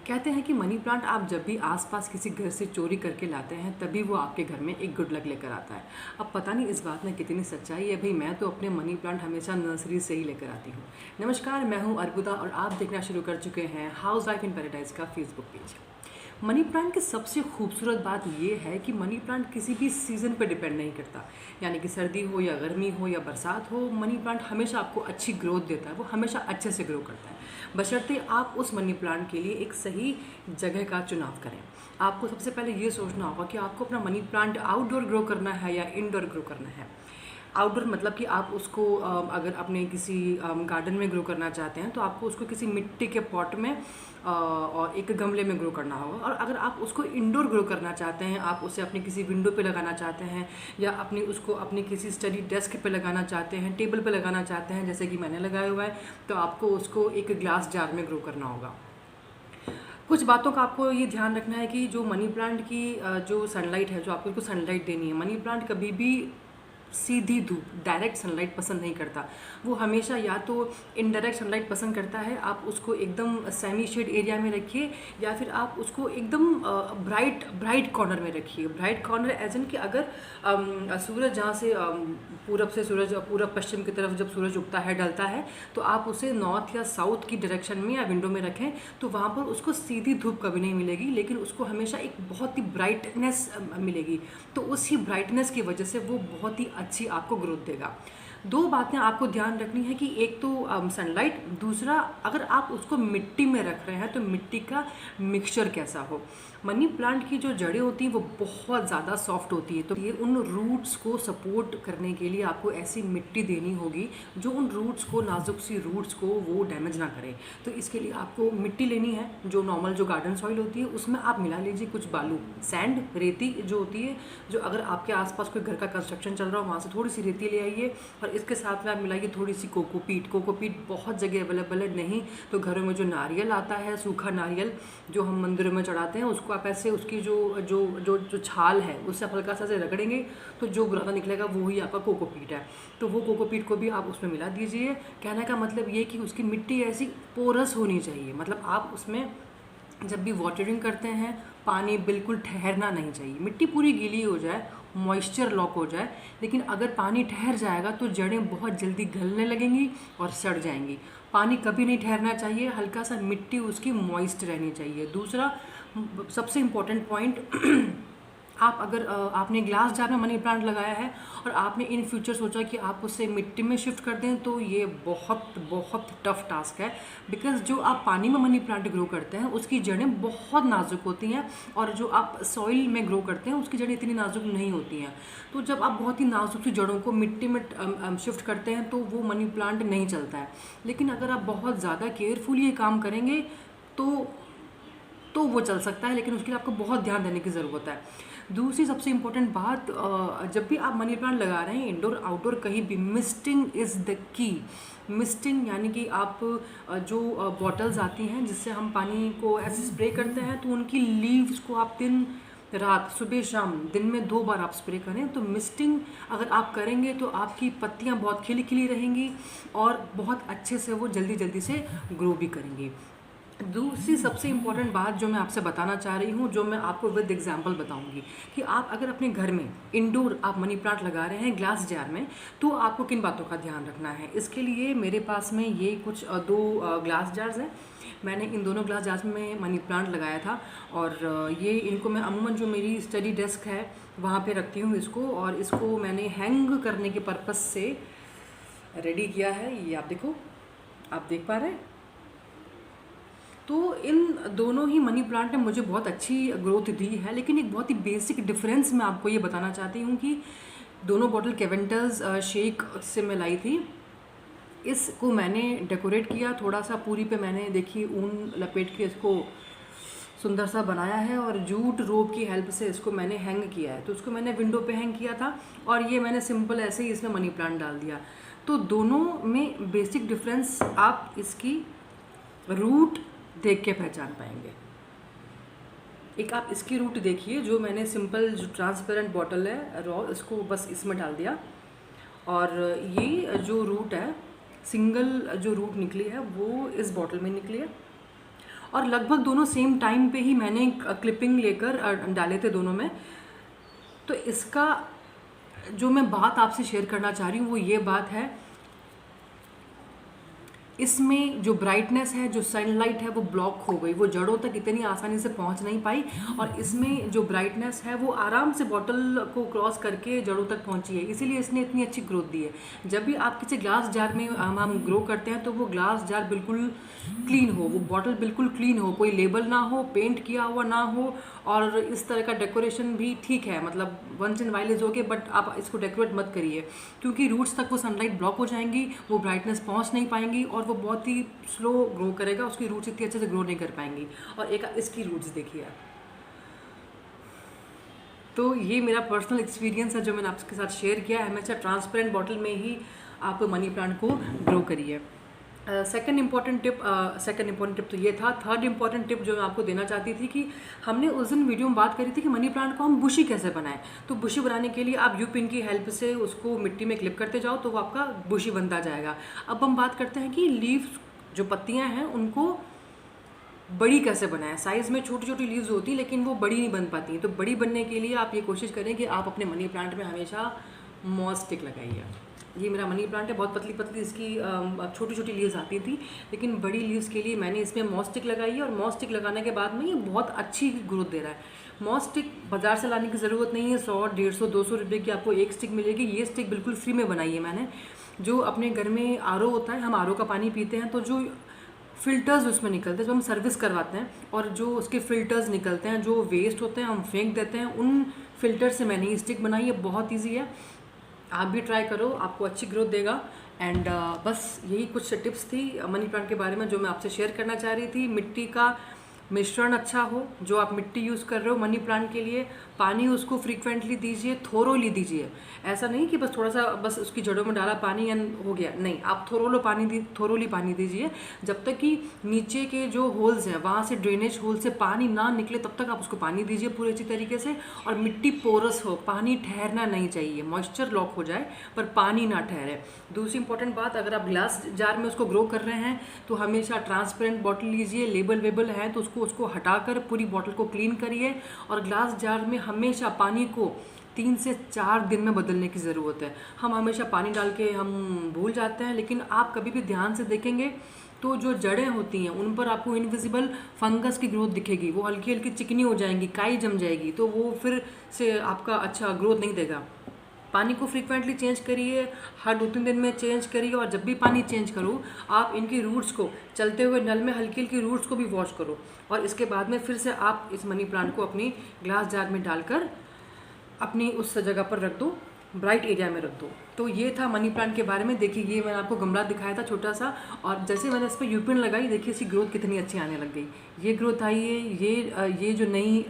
कहते हैं कि मनी प्लांट आप जब भी आसपास किसी घर से चोरी करके लाते हैं तभी वो आपके घर में एक गुड लक लेकर आता है। अब पता नहीं इस बात में कितनी सच्चाई है भाई, मैं तो अपने मनी प्लांट हमेशा नर्सरी से ही लेकर आती हूँ। नमस्कार, मैं हूँ अर्बुदा और आप देखना शुरू कर चुके हैं हाउस लाइफ इन पैराडाइज का फेसबुक पेज। मनी प्लांट की सबसे खूबसूरत बात ये है कि मनी प्लांट किसी भी सीज़न पर डिपेंड नहीं करता, यानी कि सर्दी हो या गर्मी हो या बरसात हो, मनी प्लांट हमेशा आपको अच्छी ग्रोथ देता है, वो हमेशा अच्छे से ग्रो करता है, बशर्ते आप उस मनी प्लांट के लिए एक सही जगह का चुनाव करें। आपको सबसे पहले ये सोचना होगा कि आपको अपना मनी प्लांट आउटडोर ग्रो करना है या इनडोर ग्रो करना है। आउटडोर मतलब कि आप उसको अगर अपने किसी गार्डन में ग्रो करना चाहते हैं तो आपको उसको किसी मिट्टी के पॉट में और एक गमले में ग्रो करना होगा। और अगर आप उसको इंडोर ग्रो करना चाहते हैं, आप उसे अपनी किसी विंडो पे लगाना चाहते हैं या अपनी किसी स्टडी डेस्क पे लगाना चाहते हैं, टेबल पे लगाना चाहते हैं जैसे कि मैंने लगाया हुआ है, तो आपको उसको एक ग्लास जार में ग्रो करना होगा। कुछ बातों का आपको ये ध्यान रखना है कि जो मनी प्लांट की जो सनलाइट है, जो आपको उसको सनलाइट देनी है, मनी प्लांट कभी भी सीधी धूप डायरेक्ट सनलाइट पसंद नहीं करता। वो हमेशा या तो इनडायरेक्ट सनलाइट पसंद करता है। आप उसको एकदम सेमी शेड एरिया में रखिए या फिर आप उसको एकदम ब्राइट कॉर्नर में रखिए। ब्राइट कॉर्नर एज इन कि अगर सूरज जहाँ से पूरब से सूरज पूरब पश्चिम की तरफ जब सूरज उगता है ढलता है तो आप उसे नॉर्थ या साउथ की डायरेक्शन में या विंडो में रखें, तो वहाँ पर उसको सीधी धूप कभी नहीं मिलेगी, लेकिन उसको हमेशा एक बहुत ही ब्राइटनेस मिलेगी। तो उसी ब्राइटनेस की वजह से वो बहुत ही अच्छी आपको ग्रोथ देगा। दो बातें आपको ध्यान रखनी है कि एक तो सनलाइट, दूसरा अगर आप उसको मिट्टी में रख रहे हैं तो मिट्टी का मिक्सचर कैसा हो। मनी प्लांट की जो जड़ें होती हैं वो बहुत ज़्यादा सॉफ्ट होती है, तो ये उन रूट्स को सपोर्ट करने के लिए आपको ऐसी मिट्टी देनी होगी जो उन रूट्स को, नाजुक सी रूट्स को वो डैमेज ना करे। तो इसके लिए आपको मिट्टी लेनी है, जो नॉर्मल जो गार्डन सॉइल होती है उसमें आप मिला लीजिए कुछ बालू, सैंड, रेती जो होती है, जो अगर आपके आसपास कोई घर का कंस्ट्रक्शन चल रहा हो वहाँ से थोड़ी सी रेती ले आइए और इसके साथ में आप मिलाइए थोड़ी सी कोकोपीट। कोकोपीट बहुत जगह अवेलेबल है, नहीं तो घरों में जो नारियल आता है, सूखा नारियल जो हम मंदिरों में चढ़ाते हैं, उसको आप ऐसे उसकी जो जो जो जो छाल है उससे आप हल्का सा से रगड़ेंगे तो जो ग्राना निकलेगा वो ही आपका कोकोपीट है। तो वो कोकोपीट को भी आप उसमें मिला दीजिए। कहने का मतलब ये कि उसकी मिट्टी ऐसी पोरस होनी चाहिए, मतलब आप उसमें जब भी वाटरिंग करते हैं पानी बिल्कुल ठहरना नहीं चाहिए। मिट्टी पूरी गीली हो जाए, मॉइस्चर लॉक हो जाए, लेकिन अगर पानी ठहर जाएगा तो जड़ें बहुत जल्दी गलने लगेंगी और सड़ जाएंगी। पानी कभी नहीं ठहरना चाहिए, हल्का सा मिट्टी उसकी मॉइस्ट रहनी चाहिए। दूसरा सबसे इम्पॉर्टेंट पॉइंट आप अगर आपने ग्लास जार में मनी प्लांट लगाया है और आपने इन फ्यूचर सोचा कि आप उसे मिट्टी में शिफ्ट कर दें तो ये बहुत बहुत टफ टास्क है। बिकॉज जो आप पानी में मनी प्लांट ग्रो करते हैं उसकी जड़ें बहुत नाजुक होती हैं और जो आप सॉइल में ग्रो करते हैं उसकी जड़ें इतनी नाजुक नहीं होती हैं। तो जब आप बहुत ही नाजुक सी जड़ों को मिट्टी में शिफ्ट करते हैं तो वो मनी प्लांट नहीं चलता है। लेकिन अगर आप बहुत ज़्यादा केयरफुली ये काम करेंगे तो वो चल सकता है, लेकिन उसके लिए आपको बहुत ध्यान देने की ज़रूरत है। दूसरी सबसे इम्पोर्टेंट बात, जब भी आप मनी प्लांट लगा रहे हैं इंडोर आउटडोर कहीं भी, misting is the key. Misting यानी कि आप जो बॉटल्स आती हैं जिससे हम पानी को ऐसे स्प्रे करते हैं तो उनकी लीव्स को आप दिन रात, सुबह शाम, दिन में 2 बार आप स्प्रे करें। तो मिस्टिंग अगर आप करेंगे तो आपकी पत्तियां बहुत खिली खिली रहेंगी और बहुत अच्छे से वो जल्दी जल्दी से ग्रो भी करेंगी। दूसरी सबसे इम्पॉर्टेंट बात जो मैं आपसे बताना चाह रही हूँ, जो मैं आपको विद एग्जांपल बताऊँगी, कि आप अगर अपने घर में इंडोर आप मनी प्लांट लगा रहे हैं ग्लास जार में तो आपको किन बातों का ध्यान रखना है। इसके लिए मेरे पास में ये कुछ 2 ग्लास जार्स हैं। मैंने इन दोनों ग्लास जार्स में मनी प्लांट लगाया था और ये इनको मैं अमूमन जो मेरी स्टडी डेस्क है वहाँ पे रखती हूँ इसको, और इसको मैंने हैंग करने के पर्पज़ से रेडी किया है। ये आप देखो, आप देख पा रहे हैं। तो इन दोनों ही मनी प्लांट ने मुझे बहुत अच्छी ग्रोथ दी है, लेकिन एक बहुत ही बेसिक डिफरेंस मैं आपको ये बताना चाहती हूँ कि दोनों बॉटल केवेंटर्स शेक से मैं लाई थी। इसको मैंने डेकोरेट किया थोड़ा सा, पूरी पे मैंने देखिए ऊन लपेट के इसको सुंदर सा बनाया है और जूट रोप की हेल्प से इसको मैंने हैंग किया है। तो उसको मैंने विंडो पे हैंग किया था और ये मैंने सिंपल ऐसे ही इसमें मनी प्लांट डाल दिया। तो दोनों में बेसिक डिफरेंस आप इसकी रूट देख के पहचान पाएंगे। एक आप इसकी रूट देखिए, जो मैंने सिंपल जो ट्रांसपेरेंट बॉटल है रॉ, इसको बस इसमें डाल दिया और ये जो रूट है, सिंगल जो रूट निकली है वो इस बॉटल में निकली है और लगभग दोनों सेम टाइम पे ही मैंने क्लिपिंग लेकर डाले थे दोनों में। तो इसका जो मैं बात आपसे शेयर करना चाह रही हूँ वो ये बात है, इसमें जो ब्राइटनेस है, जो सनलाइट है वो ब्लॉक हो गई, वो जड़ों तक इतनी आसानी से पहुंच नहीं पाई, और इसमें जो ब्राइटनेस है वो आराम से बॉटल को क्रॉस करके जड़ों तक पहुंची है, इसीलिए इसने इतनी अच्छी ग्रोथ दी है। जब भी आप किसी ग्लास जार में हम ग्रो करते हैं तो वो ग्लास जार बिल्कुल क्लीन हो, वो बॉटल बिल्कुल क्लीन हो, कोई लेबल ना हो, पेंट किया हुआ ना हो, और इस तरह का डेकोरेशन भी ठीक है, मतलब once in while is okay, but आप इसको डेकोरेट मत करिए, क्योंकि रूट्स तक वो सनलाइट ब्लॉक हो जाएंगी, वो ब्राइटनेस पहुंच नहीं पाएंगी, और वो बहुत ही स्लो ग्रो करेगा, उसकी रूट्स इतनी अच्छे से ग्रो नहीं कर पाएंगी। और एक इसकी रूट्स देखिए आप। तो ये मेरा पर्सनल एक्सपीरियंस है जो मैंने आपके साथ शेयर किया है। हमेशा ट्रांसपेरेंट बॉटल में ही आप मनी प्लांट को ग्रो करिए। सेकंड इम्पॉर्टेंट टिप तो ये था। थर्ड इम्पॉर्टेंट टिप जो मैं आपको देना चाहती थी कि हमने उस दिन वीडियो में बात करी थी कि मनी प्लांट को हम बुशी कैसे बनाएं। तो बुशी बनाने के लिए आप यू पिन की हेल्प से उसको मिट्टी में क्लिप करते जाओ तो वो आपका बुशी बनता जाएगा। अब हम बात करते हैं कि लीव्स जो पत्तियां हैं उनको बड़ी कैसे बनाएं। साइज़ में छोटी छोटी लीव्स होती हैं लेकिन वो बड़ी नहीं बन पाती। तो बड़ी बनने के लिए आप ये कोशिश करें कि आप अपने मनी प्लांट में हमेशा मॉस स्टिक लगाइए। ये मेरा मनी प्लांट है, बहुत पतली पतली इसकी छोटी छोटी लीव्स आती थी, लेकिन बड़ी लीव्स के लिए मैंने इसमें मॉस स्टिक लगाई है, और मॉस स्टिक लगाने के बाद में ये बहुत अच्छी ग्रोथ दे रहा है। मॉस स्टिक बाज़ार से लाने की ज़रूरत नहीं है, 100, 150, 200 रुपये की आपको एक स्टिक मिलेगी। ये स्टिक बिल्कुल फ्री में बनाई है मैंने। जो अपने घर में आरओ होता है, हम आरओ का पानी पीते हैं तो जो फ़िल्टर्स उसमें निकलते हैं, जब हम सर्विस करवाते हैं और जो उसके फ़िल्टर्स निकलते हैं, जो वेस्ट होते हैं हम फेंक देते हैं, उन फ़िल्टर से मैंने ये स्टिक बनाई है। बहुत ईजी है, आप भी ट्राई करो, आपको अच्छी ग्रोथ देगा। एंड बस यही कुछ टिप्स थी मनी प्लांट के बारे में जो मैं आपसे शेयर करना चाह रही थी। मिट्टी का मिश्रण अच्छा हो, जो आप मिट्टी यूज़ कर रहे हो मनी प्लांट के लिए, पानी उसको फ्रीक्वेंटली दीजिए, थोरोली दीजिए। ऐसा नहीं कि बस थोड़ा सा बस उसकी जड़ों में डाला पानी एंड हो गया, नहीं, आप थोरोली पानी दीजिए। जब तक कि नीचे के जो होल्स हैं वहाँ से, ड्रेनेज होल से पानी ना निकले तब तक आप उसको पानी दीजिए पूरे अच्छी तरीके से। और मिट्टी पोरस हो, पानी ठहरना नहीं चाहिए, मॉइस्चर लॉक हो जाए पर पानी ना ठहरे। दूसरी इंपॉर्टेंट बात, अगर आप ग्लास जार में उसको ग्रो कर रहे हैं तो हमेशा ट्रांसपेरेंट बॉटल लीजिए, लेबल वेबल है तो उसको हटाकर पूरी बॉटल को क्लीन करिए। और ग्लास जार में हमेशा पानी को 3 से 4 दिन में बदलने की ज़रूरत है। हम हमेशा पानी डाल के हम भूल जाते हैं, लेकिन आप कभी भी ध्यान से देखेंगे तो जो जड़ें होती हैं उन पर आपको इनविजिबल फंगस की ग्रोथ दिखेगी, वो हल्की हल्की चिकनी हो जाएंगी, काई जम जाएगी, तो वो फिर से आपका अच्छा ग्रोथ नहीं देगा। पानी को फ्रीक्वेंटली चेंज करिए, हर 2-3 दिन में चेंज करिए। और जब भी पानी चेंज करो आप इनकी रूट्स को चलते हुए नल में हल्की हल्की रूट्स को भी वॉश करो, और इसके बाद में फिर से आप इस मनी प्लांट को अपनी ग्लास जार में डालकर अपनी उस जगह पर रख दो, ब्राइट एरिया में रख दो। तो ये था मनी प्लांट के बारे में। देखिए ये मैंने आपको गमला दिखाया था छोटा सा, और जैसे मैंने इस पर यूपिन लगाई, देखिए इसकी ग्रोथ कितनी अच्छी आने लग गई। ये ग्रोथ आई है, ये जो नई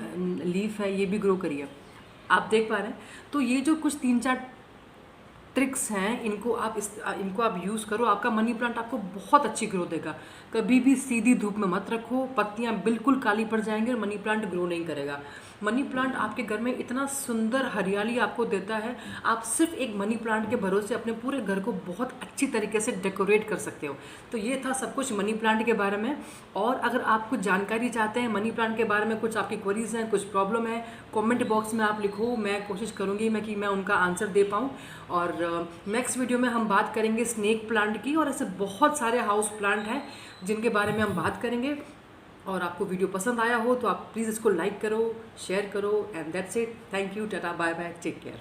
लीफ है ये भी ग्रो करी है, आप देख पा रहे हैं। तो ये जो कुछ 3-4 ट्रिक्स हैं, इनको आप यूज़ करो, आपका मनी प्लांट आपको बहुत अच्छी ग्रोथ देगा। कभी भी सीधी धूप में मत रखो, पत्तियां बिल्कुल काली पड़ जाएंगी और मनी प्लांट ग्रो नहीं करेगा। मनी प्लांट आपके घर में इतना सुंदर हरियाली आपको देता है, आप सिर्फ एक मनी प्लांट के भरोसे अपने पूरे घर को बहुत अच्छी तरीके से डेकोरेट कर सकते हो। तो ये था सब कुछ मनी प्लांट के बारे में। और अगर आप कुछ जानकारी चाहते हैं मनी प्लांट के बारे में, कुछ आपकी क्वेरीज हैं, कुछ प्रॉब्लम है, कमेंट बॉक्स में आप लिखो, मैं कोशिश करूँगी कि मैं उनका आंसर दे पाऊँ। और नेक्स्ट वीडियो में हम बात करेंगे स्नेक प्लांट की, और ऐसे बहुत सारे हाउस प्लांट हैं जिनके बारे में हम बात करेंगे। और आपको वीडियो पसंद आया हो तो आप प्लीज़ इसको लाइक करो, शेयर करो, and that's it. Thank you, tata, bye bye, take care.